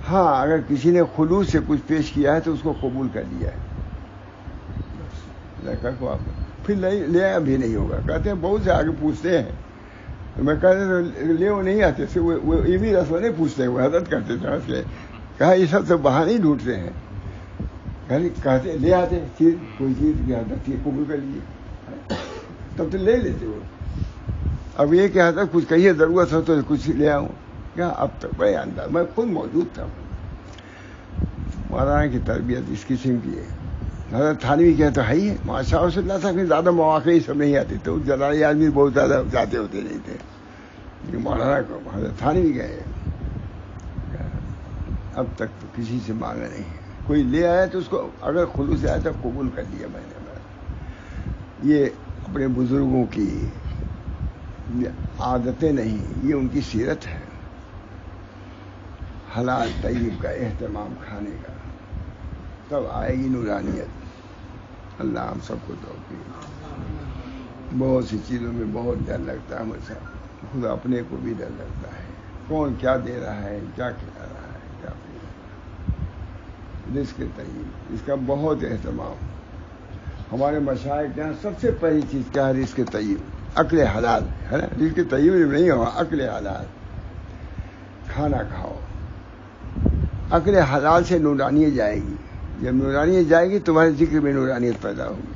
ہاں اگر کسی نے خلوص سے کچھ پیش کیا ہے تو اس کو قبول کر لیا ہے, پھر لے بھی نہیں ہوگا. کہتے ہیں بہت سے آگے پوچھتے ہیں تو میں کہتے لے وہ نہیں آتے تھے, وہ یہ بھی رسم نہیں پوچھتے, وہ حضرت کرتے تھے. کہا یہ سب سے بہانے ہی ڈھونڈتے ہیں. کہتے لے آتے چیز, کوئی چیز کی حضرت یہ قبول کر لیے تب تو لے لیتے وہ. اب یہ کہ حضرت کچھ کہیے ضرورت ہو تو کچھ لے آؤں کیا. اب تک بڑے انداز میں خود موجود تھا. مولانا کی تربیت اس قسم کی ہے. حضرت تھانوی کیا تو ہے ہی ہے ماشاء اللہ تھا کہ زیادہ مواقع ہی سب نہیں آتے تو جلالی آدمی بہت زیادہ جاتے ہوتے نہیں تھے. لیکن مولانا کو حضرت تھانوی گئے اب تک تو کسی سے مانگا نہیں. کوئی لے آیا تو اس کو اگر خلوص سے آیا تو قبول کر لیا میں نے. یہ اپنے بزرگوں کی عادتیں نہیں, یہ ان کی سیرت ہے. حلال طیب کا اہتمام کھانے کا, تب آئے گی نورانیت. اللہ ہم سب کو توفیق. بہت سی چیزوں میں بہت ڈر لگتا ہے مجھے, خود اپنے کو بھی ڈر لگتا ہے. کون کیا دے رہا ہے, کیا کھلا رہا ہے, کیا پی رہا ہے. رزق طیب اس کا بہت اہتمام. ہمارے مشائخ کے یہاں سب سے پہلی چیز کیا ہے, رزق طیب, عقل حلال ہے نا. رزق طیب نہیں ہوا, عقل حلال. کھانا کھاؤ, عقل حلال سے نورانیت جائے گی. جب نورانیت جائے گی تمہارے ذکر میں نورانیت پیدا ہوگی.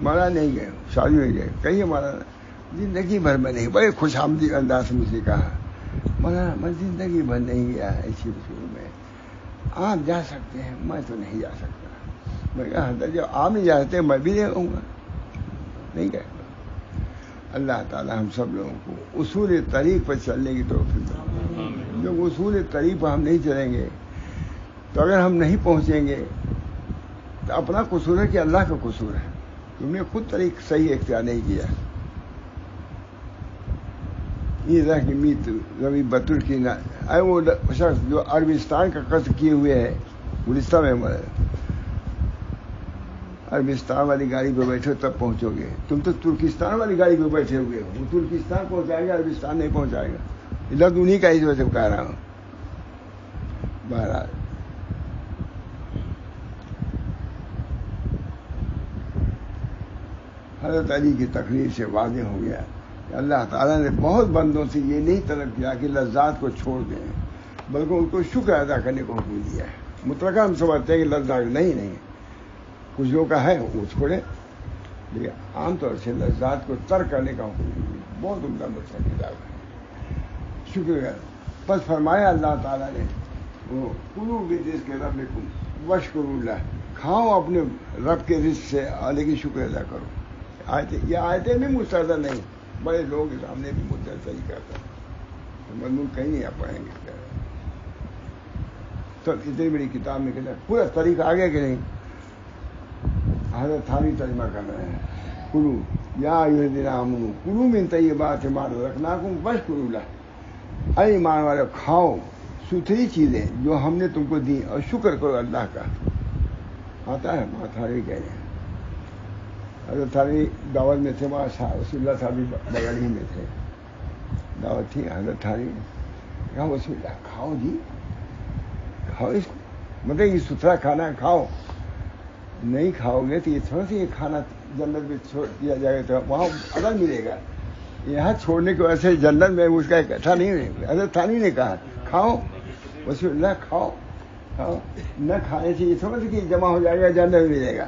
مانا نہیں گئے, شادی میں گئے, کہیے مانا زندگی بھر میں نہیں. بڑے خوش آمدید انداز سے مجھے کہا مولانا میں زندگی بھر نہیں گیا ایسی رسول میں. آپ جا سکتے ہیں, میں تو نہیں جا سکتا. میں کہا حضرت جب آپ نہیں جا سکتے میں بھی نہیں رہوں گا, نہیں کہہ. اللہ تعالی ہم سب لوگوں کو اصول طریق پر چلنے کی توفیق دے. جب اصول طریق پر ہم نہیں چلیں گے تو اگر ہم نہیں پہنچیں گے تو اپنا قصور ہے کہ اللہ کا قصور ہے. تم نے خود طریق صحیح اختیار نہیں کیا. یہ رہ کہ میت ربی بطر کی نہ اے وہ شخص جو عربستان کا قصد کیے ہوئے ہے, گلستان میں مرے, عربستان والی گاڑی پہ بیٹھو تب پہنچو گے. تم تو ترکستان والی گاڑی پہ بیٹھے ہوئے ہو. وہ ترکستان پہنچائے گا, عربستان نہیں پہنچائے گا. لفظ انہیں کا اس وجہ سے کہہ رہا ہوں. بہرحال حضرت علی کی تقریر سے واضح ہو گیا کہ اللہ تعالیٰ نے بہت بندوں سے یہ نہیں طلب کیا کہ لذات کو چھوڑ دیں, بلکہ ان کو شکر ادا کرنے کو حکم دیا ہے. مطلقاً ہم سمجھتے ہیں کہ لذات نہیں, کچھ لوگوں کا ہے وہ چھوڑے, لیکن عام طور سے لذات کو ترک کرنے کا حکم دیا. بہت عمدہ مسئلہ کتاب ہے. شکر بس فرمایا اللہ تعالیٰ نے وہ کلو بھی رزق کے رب کو وشکر اللہ, کھاؤ اپنے رب کے رزق سے لیکن شکر ادا کرو. یہ آیتیں بھی مستحضر نہیں, بڑے لوگ کے سامنے بھی مستحضر ہی کرتا ہے. مضمون کہیں نہیں آپ پڑھیں گے. تو اتنی بڑی کتاب میں کہتا ہے پورا طریقہ آگے کہ نہیں. حضرت تھانوی ترجمہ کر رہے ہیں. کلو یا ایھا آمنو کلوا من طیبات ما رزقناکم واشکروا لہ. اے ایمان والے کھاؤ ستھری چیزیں جو ہم نے تم کو دی اور شکر کرو اللہ کا. آتا ہے تھانوی کہہ رہے ہیں. حضرت تھانوی دعوت میں تھے, وہاں رسول اللہ صاحب بغل ہی میں تھے, دعوت تھی. حضرت تھانوی کہا رسول اللہ کھاؤ جی, کھاؤ اس کو, مطلب یہ ستھرا کھانا کھاؤ. نہیں کھاؤ گے تو یہ تھوڑا سا یہ کھانا جنت میں چھوڑ دیا جائے گا تو وہاں الگ ملے گا. یہاں چھوڑنے کی وجہ سے جنت میں اس کا اکٹھا نہیں ہوئے. حضرت تھانوی نے کہا کھاؤ رسول اللہ کھاؤ, نہ کھانے سے یہ تھوڑا سا کہ جمع ہو جائے گا جنت میں ملے گا.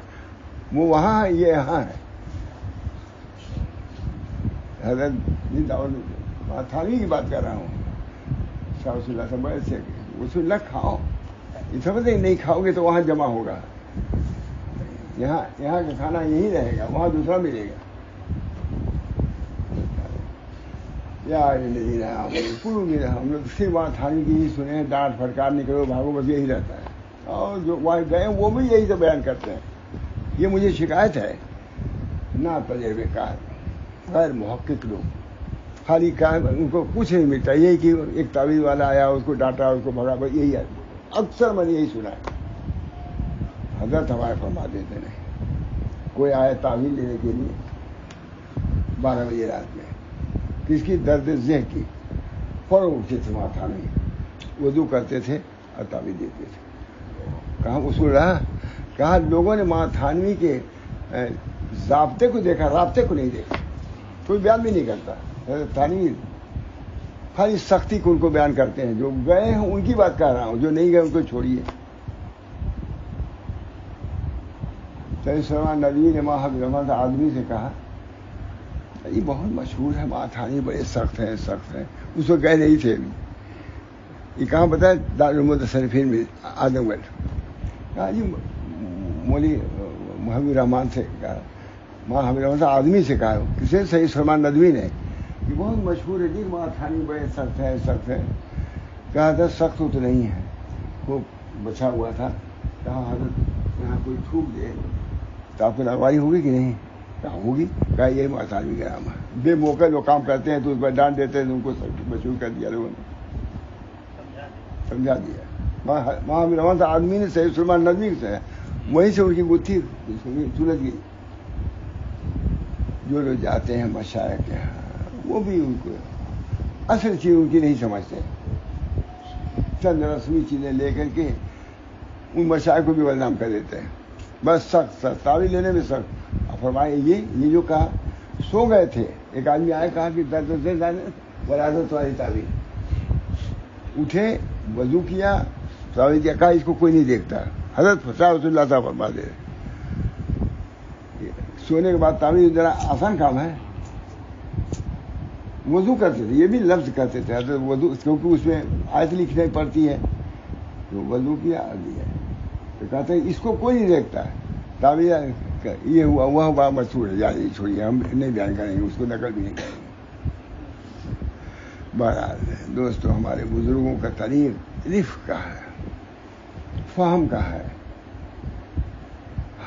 وہ وہاں ہے, یہ یہاں ہے. حضرت دعوت تھانوی کی بات کر رہا ہوں. شاہ رسول اللہ سے بڑے سے رسول اللہ کھاؤ, یہ سمجھ نہیں کھاؤ گے تو وہاں جمع ہوگا. یہاں کا کھانا یہی رہے گا, وہاں دوسرا ملے گا. ہم لوگ صرف وہاں تھانوی کی ہی سنے ہیں, ڈانٹ پھٹکار نکلو بھاگو, بس یہی رہتا ہے. اور جو وہاں گئے وہ بھی یہی تو بیان کرتے ہیں. یہ مجھے شکایت ہے, نہ تجربے کار غیر محقق لوگ خالی کام ان کو کچھ نہیں ملتا. یہی کہ ایک تعویذ والا آیا, اس کو ڈانٹا, اس کو بھگا, بس یہی ہے. اکثر میں نے یہی سنا ہے. حضرت ہمارے فرما دیتے نہیں, کوئی آیا تعویذ لینے کے لیے 12 بجے رات میں, کس کی درد ذہن کی, فوراً اٹھتے تھے وہاں تھانے, وضو کرتے تھے اور تعویذ دیتے تھے. کہاں اصول رہا, کہا لوگوں نے وہاں تھانوی کے ضابطے کو دیکھا, رابطے کو نہیں دیکھا. کوئی بیان بھی نہیں کرتا. تھانوی خالی سختی کو ان کو بیان کرتے ہیں. جو گئے ہیں ان کی بات کر رہا ہوں, جو نہیں گئے ان کو چھوڑیے. سلمان ندوی نے ماں رحمت آدمی سے کہا, یہ بہت مشہور ہے, ماں تھانی بڑے سخت ہیں, سخت ہیں. اس کو گئے نہیں تھے. یہ کہاں بتایا, دارالمتصرفین میں اعظم گڑھ. کہا جی مولوی محمد رحمان سے کہا, ماں حمید رحمان آدمی سے کہا, کسی صحیح سلمان ندوی نے, یہ بہت مشہور ہے جی, ماں تھانی بڑے سخت ہیں, سخت ہیں. کہا تھا سخت تو نہیں ہے, وہ بچا ہوا تھا. کہا حضرت یہاں کوئی تھوک دے تو آپ کو لگوائی ہوگی کہ نہیں؟ کہا ہوگی. کہا یہ ماں تھانی کا نام ہے. بے موقع جو کام کرتے ہیں تو اس پر ڈانٹ دیتے ہیں, تو ان کو مشہور کر دیا لوگوں نے, سمجھا دیا. ماں حمید رحمان آدمی نے صحیح سلمان ندوی سے, وہیں سے ان کی گتھی سلجھ گئی. جو لوگ جاتے ہیں مشائخ کے یہاں, وہ بھی ان کو اصل چیز ان کی نہیں سمجھتے. چند رسمی چیزیں لے کر کے ان مشائخ کو بھی بدنام کر دیتے ہیں. بس سخت سخت تعویذ لینے میں سخت. فرمائے یہ جو کہا, سو گئے تھے, ایک آدمی آیا, کہا کہ درد سے ولادت والی تعویذ. اٹھے, وضو کیا, تعویذ کیا, کہا اس کو کوئی نہیں دیکھتا. حضرت رسول اللہ صاحب فرما دے, سونے کے بعد تعویذ ذرا آسان کام ہے. وضو کرتے تھے, یہ بھی لفظ کرتے تھے حضرت وضو, کیونکہ اس میں آیت لکھنی پڑتی ہے. تو وضو کیا دیا, تو کہتے ہیں اس کو کوئی نہیں دیکھتا. تعویذ یہ ہوا وہ ہوا مشہور ہے, جائے چھوڑیے, ہم نہیں بیان کریں گے, اس کو نقل بھی نہیں کریں گے. بہرحال دوستو, ہمارے بزرگوں کا طریق رفق کا ہے, فہم کا ہے.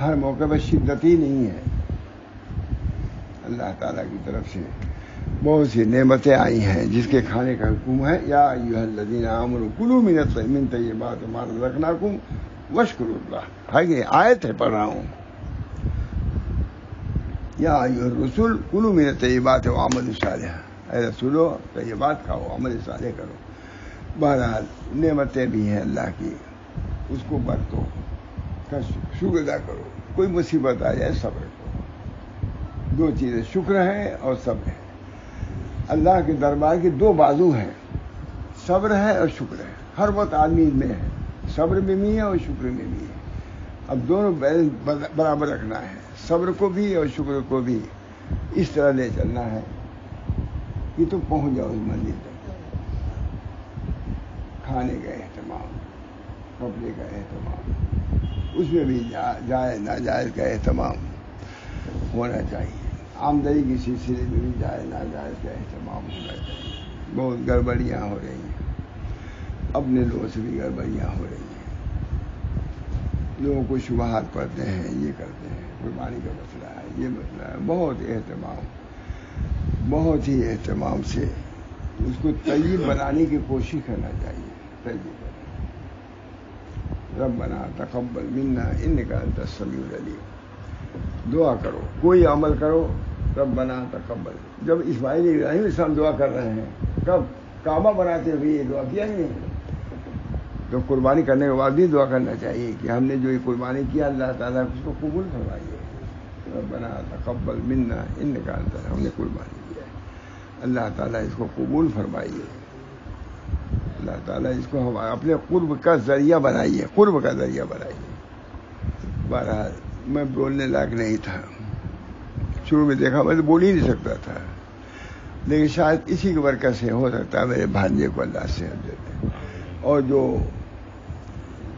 ہر موقع پر شدت ہی نہیں ہے. اللہ تعالیٰ کی طرف سے بہت سی نعمتیں آئی ہیں جس کے کھانے کا حکم ہے. یا ایھا الذین آمنوا کلوا من طیبات ما رزقناکم واشکروا اللہ. ہے کہ آیت ہے, پڑھ رہا ہوں. یا ایھا الرسول کلوا من طیبات واعملوا صالحا, اے رسولو طیبات کھاؤ, عمل صالح کرو. بہرحال نعمتیں بھی ہیں اللہ کی, اس کو برتو, شکر ادا کرو. کوئی مصیبت آ جائے صبر کرو. 2 چیزیں شکر ہے اور صبر ہے. اللہ کے دربار کے 2 بازو ہیں, صبر ہے اور شکر ہے. ہر وقت آدمی میں ہے, صبر میں بھی ہے اور شکر میں بھی ہے. اب دونوں بیلنس برابر رکھنا ہے, صبر کو بھی اور شکر کو بھی. اس طرح لے چلنا ہے کہ تم پہنچ جاؤ اس منزل تک. کھانے کا اہتمام, کپڑے کا اہتمام, اس میں بھی جائز ناجائز کا اہتمام ہونا چاہیے. آمدنی کے سلسلے میں بھی جائز ناجائز کا اہتمام ہونا چاہیے. بہت گڑبڑیاں ہو رہی ہیں, اپنے لوگوں سے بھی گڑبڑیاں ہو رہی ہیں. لوگوں کو شبہات پڑھتے ہیں, یہ کرتے ہیں, قربانی کا مسئلہ ہے, یہ مسئلہ ہے. بہت ہی اہتمام سے اس کو طیب بنانے کی کوشش کرنا چاہیے. طیب ربنا تقبل منا انک انت السمیع العلیم. دعا کرو, کوئی عمل کرو, ربنا تقبل. جب اسماعیل ابراہیم السلام دعا کر رہے ہیں, کب کعبہ بناتے ہوئے یہ دعا کیا نہیں, تو قربانی کرنے کے بعد بھی دعا کرنا چاہیے کہ ہم نے جو یہ قربانی کیا اللہ تعالیٰ اس کو قبول فرمائیے. ربنا تقبل منا انک انت, ہم نے قربانی کیا ہے, اللہ تعالیٰ اس کو قبول فرمائیے. اللہ تعالیٰ اس کو ہم اپنے قرب کا ذریعہ بنائیے, قرب کا ذریعہ بنائیے. بہرحال میں بولنے لائق نہیں تھا, شروع میں دیکھا میں تو بول ہی نہیں سکتا تھا, لیکن شاید اسی کی برکت سے ہو سکتا ہے میرے بھانجے کو اللہ سے ہم دیتے. اور جو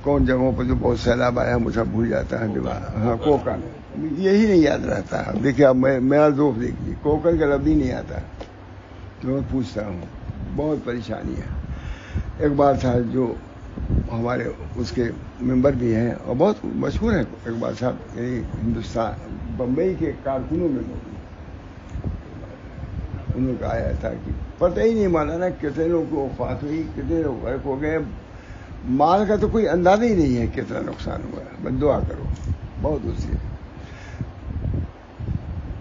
کون جگہوں پر جو بہت سیلاب آیا مجھے بھول جاتا ہے دماغ. ہاں کوکن, یہی نہیں یاد رہتا. دیکھیے اب میرا ذوق دیکھیے, کوکن کا لفظ ہی نہیں آتا, تو میں پوچھتا ہوں. بہت پریشانی ہے. اقبال صاحب جو ہمارے اس کے ممبر بھی ہیں اور بہت مشہور ہیں, اقبال صاحب یعنی ہندوستان بمبئی کے کارکنوں میں موجود. انہوں نے کہا تھا کہ پتہ ہی نہیں مولانا کتنے لوگوں کو وفات ہوئی، کتنے لوگ غرق ہو گئے، مال کا تو کوئی اندازہ ہی نہیں ہے کتنا نقصان ہوا ہے. بس دعا کرو، بہت دوسری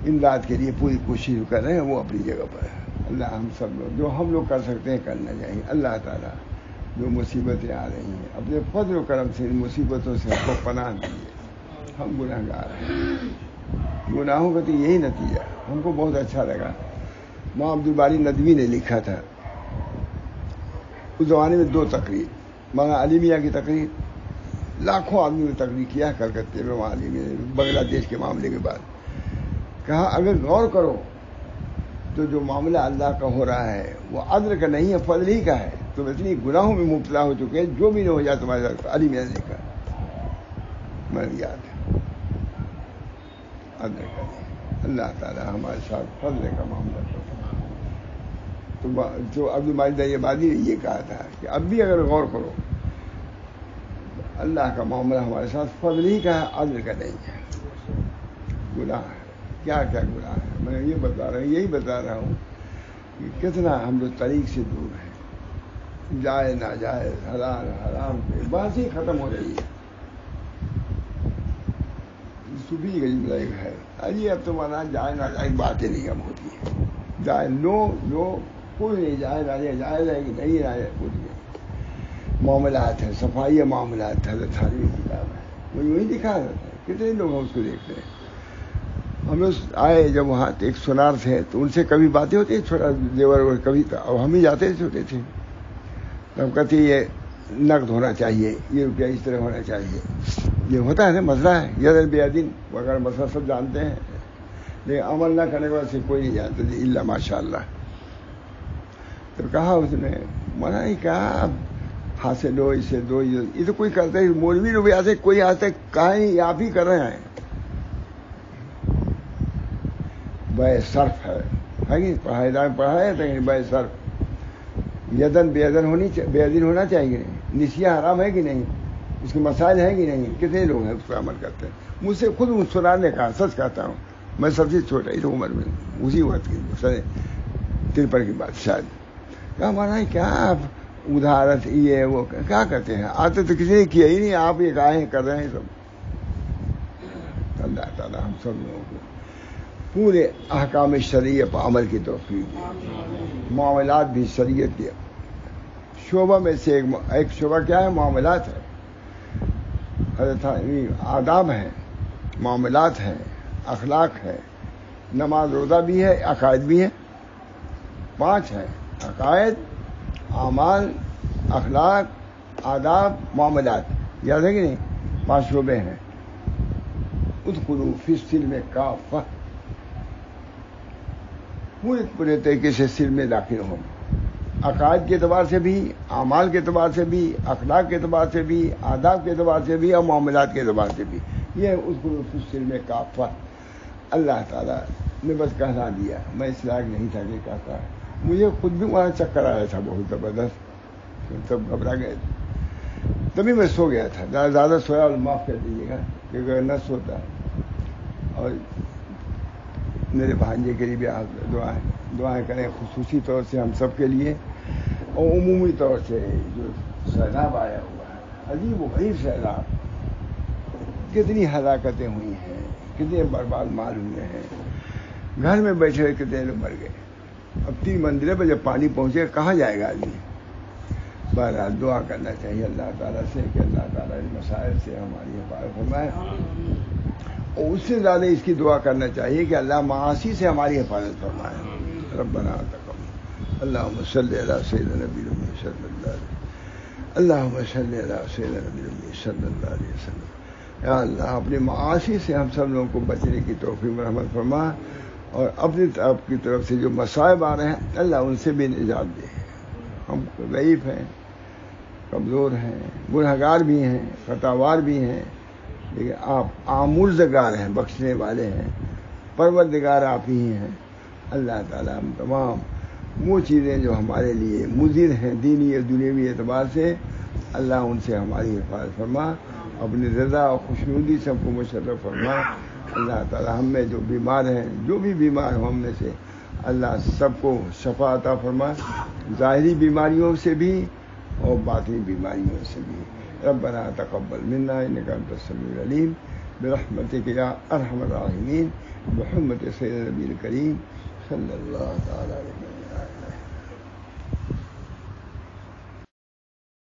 امداد کے لیے پوری کوشش کر رہے ہیں، وہ اپنی جگہ پر ہے. اللہ ہم سب لوگ جو ہم لوگ کر سکتے ہیں کرنا چاہیے. اللہ تعالیٰ جو مصیبتیں آ رہی ہیں اپنے فضل و کرم سے ان مصیبتوں سے ہم کو پناہ دیجیے. ہم گناہ گار ہیں، گناہوں کا تو یہی نتیجہ. ہم کو بہت اچھا لگا، ماں عبدالباری ندوی نے لکھا تھا اس زمانے میں 2 تقریر، مولانا علی میاں کی تقریر، لاکھوں آدمی نے تقریر کیا کلکتے میں وہاں علی میاں بنگلہ دیش کے معاملے کے بعد. کہا اگر غور کرو تو جو معاملہ اللہ کا ہو رہا ہے وہ عدل کا نہیں ہے، فضل ہی کا ہے. تم اتنی گناہوں میں مبتلا ہو چکے ہیں، جو بھی نہ ہو جائے تمہارے ساتھ. علی میاں نے کہا میں یاد ہے عدل کا نہیں. اللہ تعالیٰ ہمارے ساتھ فضل کا معاملہ کرتا. جو عبدالباری دریابادی نے یہ کہا تھا کہ اب بھی اگر غور کرو اللہ کا معاملہ ہمارے ساتھ فضل ہی کا ہے، عدل کا نہیں ہے. گناہ ہے، کیا کیا گناہ ہے. میں یہ بتا رہا ہوں، یہی بتا رہا ہوں کہ کتنا ہم لوگ طریق سے دور ہیں. جائز ناجائز، حلال حرام پہ بات ہی ختم ہو رہی ہے. صوفی کا جملہ ایک ہے، اجی اب تو مانا جائز ناجائز باتیں نہیں کم ہوتی ہے. جائز لو کوئی نہیں، جائز ناجائز جائز ہے کہ نہیں جائز کچھ نہیں. معاملات ہیں، صفائی معاملات، حضرت حاجی کی کتاب ہے، وہ یوں دکھا رہتا ہے. کتنے لوگ ہیں اس کو دیکھتے ہیں. ہم لوگ آئے جب وہاں ایک سونار تھے تو ان سے کبھی باتیں ہوتی چھوٹا دیور کبھی، اور ہم ہی جاتے چھوٹے تھے. تب کہتے یہ نقد ہونا چاہیے، یہ روپیہ اس طرح ہونا چاہیے. یہ ہوتا ہے نا مسئلہ ہے، یہ بے دن وغیرہ مسئلہ سب جانتے ہیں، لیکن عمل نہ کرنے کے بعد سے کوئی نہیں جانتا الا ماشاء اللہ. تو کہا اس نے منع نہیں کہا ہاتھ سے دو، اس سے دو، یہ تو کوئی کرتا ہے. مولوی روپیہ سے کوئی آج تک کہا نہیں، آپ ہی کر رہے ہیں. بے صرف ہے کہ پڑھایا تھا بے صرف. یدن بے ادن بے ادن ہونا چاہیے. نسیہ حرام ہے کہ نہیں، اس کے مسائل ہیں کہ نہیں. کتنے لوگ ہیں اس پر عمل کرتے ہیں. مجھ سے خود مسکرا نے کہا، سچ کہتا ہوں میں سب سے چھوٹا ہی تھا عمر میں، اسی وقت کی 53 کی بات شاید. کہا مانا کیا آپ ادھارت یہ وہ کیا کرتے ہیں، آتے تو کسی نے کیا ہی نہیں، آپ یہ کہا ہیں کر رہے ہیں سب. اللہ تعالیٰ ہم سب لوگوں کو پورے احکام شریعت پر عمل کی توفیق دی. معاملات بھی شریعت کے شعبہ میں سے ایک شعبہ کیا ہے؟ معاملات ہے. حضرت آداب ہیں، معاملات ہیں، اخلاق ہے. نماز روزہ بھی ہے، عقائد بھی ہے. 5 ہیں: عقائد، اعمال، اخلاق، آداب، معاملات. یاد ہے کہ نہیں؟ 5 شعبے ہیں. ادخلوا فی السلم کافہ، پورے طریقے سے سلم میں داخل ہوں. عقائد کے اعتبار سے بھی، اعمال کے اعتبار سے بھی، اخلاق کے اعتبار سے بھی، آداب کے اعتبار سے بھی، اور معاملات کے اعتبار سے بھی. یہ ادخلوا فی السلم کافہ. اللہ تعالیٰ نے بس کہنا دیا، میں اس لائق نہیں تھا کہ کہتا. مجھے خود بھی وہاں چکر آیا تھا بہت زبردست، سب گھبرا گئے تھے. تبھی میں سو گیا تھا. زیادہ سویا اور معاف کر دیجیے گا کہ اگر نہ سوتا. اور میرے بھانجے کے لیے بھی آپ دعائیں کریں، خصوصی طور سے ہم سب کے لیے، اور عمومی طور سے جو سیلاب آیا ہوا ہے، عجیب و غریب سیلاب. کتنی ہلاکتیں ہوئی ہیں، کتنے برباد مال ہوئے ہیں. گھر میں بیٹھے ہوئے کتنے لوگ مر گئے. اب 3 منزلیں پہ جب پانی پہنچے کہاں جائے گا آدمی. بہرحال دعا کرنا چاہیے اللہ تعالیٰ سے کہ اللہ تعالیٰ ان مسائل سے ہماری حفاظت فرمائے. اور اس سے زیادہ اس کی دعا کرنا چاہیے کہ اللہ معاصی سے ہماری حفاظت فرمائے. ربنا تقبل. اللہم صلی علی سیدنا نبی محمد صلی اللہ علیہ وسلم. اللہم صلی علی سیدنا نبی محمد صلی اللہ علیہ وسلم. یا اللہ اپنے معاصی سے ہم سب لوگوں کو بچنے کی توفیق رحمت فرما، اور اپنی طرف کی طرف سے جو مصائب آ رہے ہیں اللہ ان سے بھی نجات دے. ہم ضعیف ہیں، کمزور ہیں، گنہگار بھی ہیں، خطاوار بھی ہیں، لیکن آپ آمرزگار ہیں، بخشنے والے ہیں، پروردگار آپ ہی ہیں. اللہ تعالیٰ ہم تمام وہ چیزیں جو ہمارے لیے مضر ہیں دینی اور دنیاوی اعتبار سے، اللہ ان سے ہماری حفاظت فرما. اپنی رضا اور خوشنودی سے ہم کو مشرف فرما. اللہ تعالیٰ ہم میں جو بیمار ہیں، جو بھی بیمار ہوں ہم میں سے، اللہ سب کو شفا عطا فرمائے، ظاہری بیماریوں سے بھی اور باطنی بیماریوں سے بھی۔ ربنا تقبل منا انک انت السمیع العلیم برحمتک یا ارحم الراحمین، محمد سید نبی کریم صلی اللہ تعالی علیہ وسلم۔